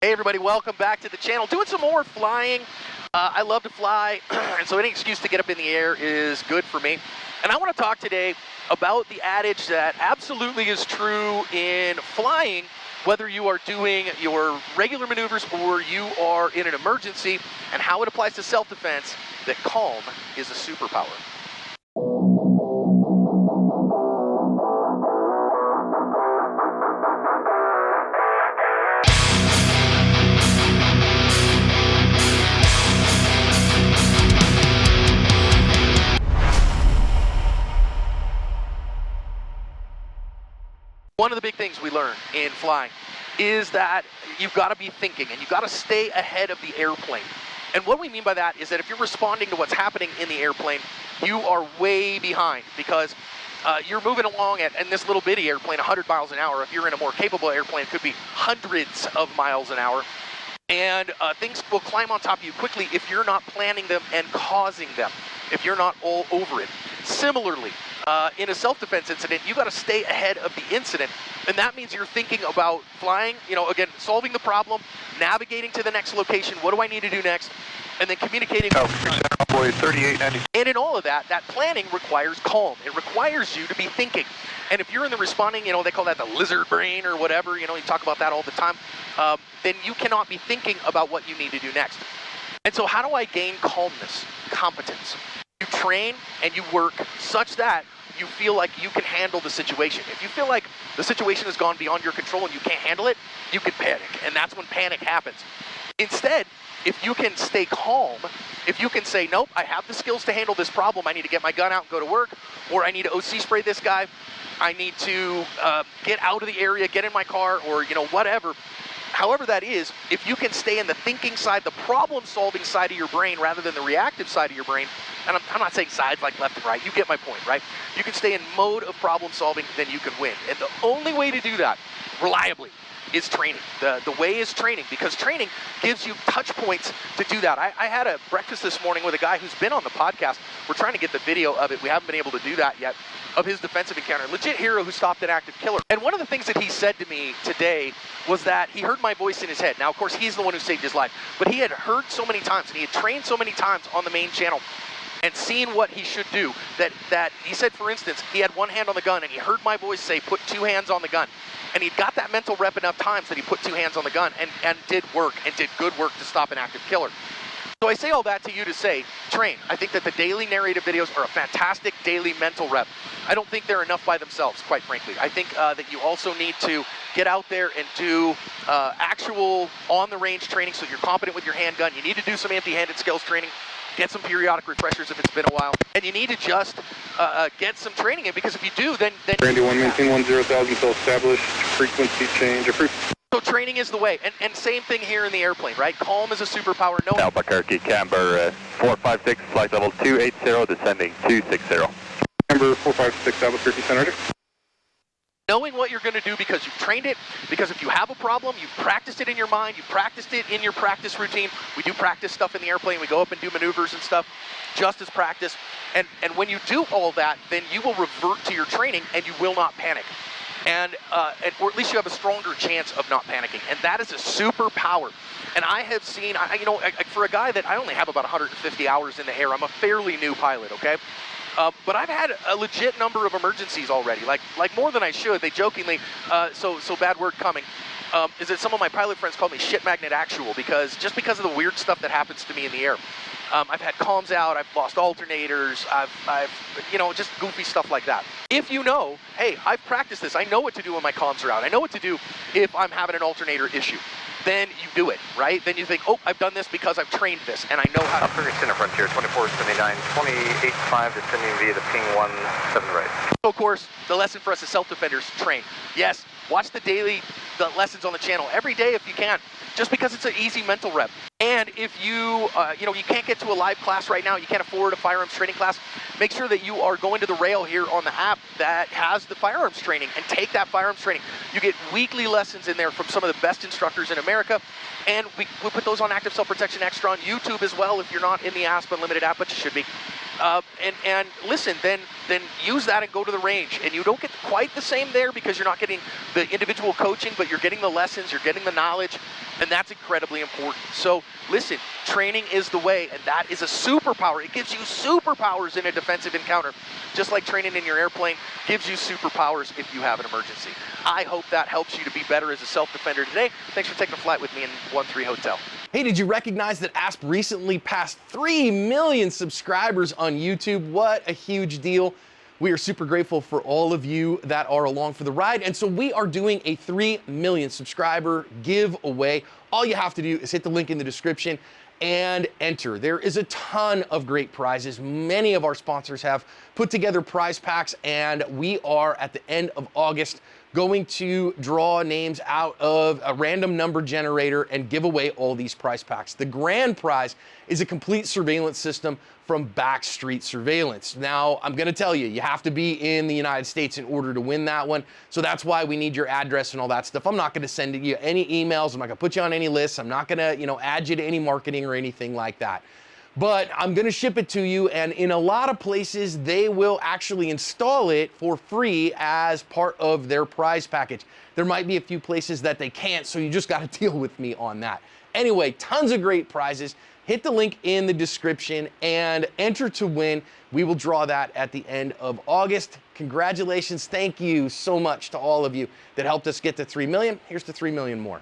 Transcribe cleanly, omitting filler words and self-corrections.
Hey everybody, welcome back to the channel. Doing some more flying. I love to fly, and so any excuse to get up in the air is good for me. And I want to talk today about the adage that absolutely is true in flying, whether you are doing your regular maneuvers or you are in an emergency, and how it applies to self-defense, that calm is a superpower. One of the big things we learn in flying is that you've got to be thinking and you've got to stay ahead of the airplane. And what we mean by that is that if you're responding to what's happening in the airplane, you are way behind because you're moving along in this little bitty airplane 100 miles an hour. If you're in a more capable airplane, it could be hundreds of miles an hour. And things will climb on top of you quickly if you're not planning them and causing them, if you're not all over it. Similarly, in a self-defense incident, you got to stay ahead of the incident, and that means you're thinking about flying, again, solving the problem, navigating to the next location, what do I need to do next, and then communicating. And in all of that, that planning requires calm. It requires you to be thinking. And if you're in the responding, they call that the lizard brain or whatever, you talk about that all the time, then you cannot be thinking about what you need to do next. And so how do I gain calmness, competence? You train and you work such that you feel like you can handle the situation. If you feel like the situation has gone beyond your control and you can't handle it, you can panic, and that's when panic happens. Instead, if you can stay calm, if you can say, nope, I have the skills to handle this problem, I need to get my gun out and go to work, or I need to OC spray this guy, I need to get out of the area, get in my car, or whatever. However that is, if you can stay in the thinking side, the problem-solving side of your brain rather than the reactive side of your brain, and I'm not saying sides like left and right, you get my point, right? You can stay in mode of problem-solving, then you can win. And the only way to do that, reliably, is training. The way is training, because training gives you touch points to do that. I had a breakfast this morning with a guy who's been on the podcast. We're trying to get the video of it. We haven't been able to do that yet, of his defensive encounter. Legit hero who stopped an active killer. And one of the things that he said to me today was that he heard my voice in his head. Now, of course, he's the one who saved his life, but he had heard so many times and he had trained so many times on the main channel and seen what he should do that he said, for instance, he had one hand on the gun and he heard my voice say, put two hands on the gun. And he'd got that mental rep enough times that he put two hands on the gun and did work and did good work to stop an active killer. So I say all that to you to say, train. I think that the daily narrative videos are a fantastic daily mental rep. I don't think they're enough by themselves, quite frankly. I think that you also need to get out there and do actual on-the-range training so you're competent with your handgun. You need to do some empty-handed skills training. Get some periodic refreshers if it's been a while. And you need to just get some training in, because if you do, then Randy 1, maintain 10,000 until established, frequency change. So training is the way, and same thing here in the airplane, right? Calm is a superpower. No. Albuquerque, Camber 456, flight level 280, descending 260. Camber 456, Albuquerque, Center. Knowing what you're going to do because you've trained it, because if you have a problem, you've practiced it in your mind, you've practiced it in your practice routine. We do practice stuff in the airplane. We go up and do maneuvers and stuff, just as practice. And when you do all that, then you will revert to your training and you will not panic. Or at least you have a stronger chance of not panicking. And that is a superpower. And I have seen, for a guy that I only have about 150 hours in the air, I'm a fairly new pilot, okay? But I've had a legit number of emergencies already, like more than I should. They jokingly, so bad word coming, is that some of my pilot friends call me shit magnet actual because of the weird stuff that happens to me in the air. I've had comms out, I've lost alternators, I've just goofy stuff like that. If you know, hey, I've practiced this, I know what to do when my comms are out, I know what to do if I'm having an alternator issue, then you do it, right? Then you think, oh, I've done this because I've trained this, and I know how to. Albuquerque Center Frontier, 2479, 285, descending via the ping 17 right. So of course, the lesson for us as self-defenders, train. Yes, watch the lessons on the channel every day if you can, just because it's an easy mental rep. And if you can't get to a live class right now, you can't afford a firearms training class, make sure that you are going to the rail here on the app that has the firearms training and take that firearms training. You get weekly lessons in there from some of the best instructors in America, and we put those on Active Self-Protection Extra on YouTube as well if you're not in the ASP Unlimited app, but you should be. And listen, then use that and go to the range. And you don't get quite the same there because you're not getting the individual coaching, but you're getting the lessons, you're getting the knowledge, and that's incredibly important. So listen, training is the way, and that is a superpower. It gives you superpowers in a defensive encounter, just like training in your airplane gives you superpowers if you have an emergency. I hope that helps you to be better as a self-defender today. Thanks for taking a flight with me in 13 Hotel. Hey, did you recognize that ASP recently passed 3 million subscribers on YouTube? What a huge deal. We are super grateful for all of you that are along for the ride. And so we are doing a 3 million subscriber giveaway. All you have to do is hit the link in the description and enter. There is a ton of great prizes. Many of our sponsors have put together prize packs, and we are at the end of August going to draw names out of a random number generator and give away all these prize packs. The grand prize is a complete surveillance system from Backstreet Surveillance. Now, I'm gonna tell you, you have to be in the United States in order to win that one. So that's why we need your address and all that stuff. I'm not gonna send you any emails. I'm not gonna put you on any lists. I'm not gonna, add you to any marketing or anything like that. But I'm gonna ship it to you, and in a lot of places, they will actually install it for free as part of their prize package. There might be a few places that they can't, so you just gotta deal with me on that. Anyway, tons of great prizes. Hit the link in the description and enter to win. We will draw that at the end of August. Congratulations, thank you so much to all of you that helped us get to 3 million. Here's to 3 million more.